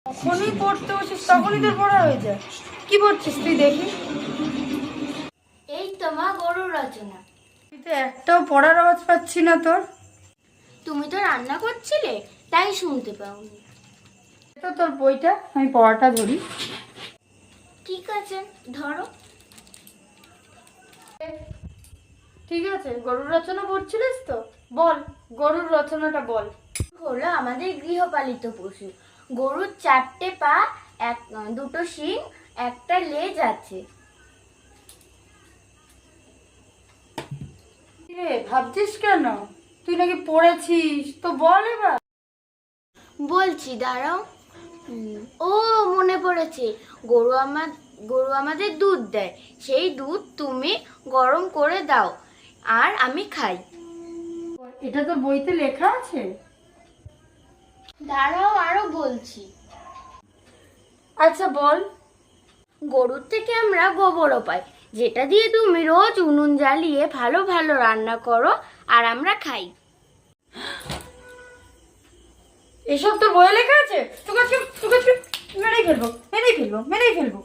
যখনই পড়তে বসিস তখনই তোর পড়া হয়ে যায়। কি পড়ছিস তুই দেখি? এই তো মা, গরুর রচনা। তুই তো একটাও পড়ার আওয়াজ পাচ্ছি না তোর। তুমি তো রান্না করছিলে, তাই শুনতে পাওনি। তো তোর বইটা, আমি পড়াটা ধরি। ঠিক আছে, ধরো। ঠিক আছে, গরুর রচনা পড়ছিলিস তো? বল, গরুর রচনাটা বল। হলো আমাদের গৃহপালিত পশু। গরুর 4টে পা, দুটো শিং, একটা লেজ আছে। রে ভাবছিস কেন? তুই নাকি পড়েছিস, তো বল এবার। বলছি, দাঁড়াও। ও, মনে পড়েছে। গরু আমাদের দুধ দেয়। সেই দুধ তুমি গরম করে দাও, আর আমি খাই। এটা তো বইতে লেখা আছে। দাঁড়াও, আরো বলছি। আচ্ছা বল। গরুর থেকে আমরা গোবরও পাই, যেটা দিয়ে তুমি রোজ উনুন জ্বালিয়ে ভালো ভালো রান্না করো, আর আমরা খাই। এসব তোর বইয়ে লেখা আছে? তোকে মেরেই ফেলবো, মেরেই ফেলবো, মেরেই ফেলবো।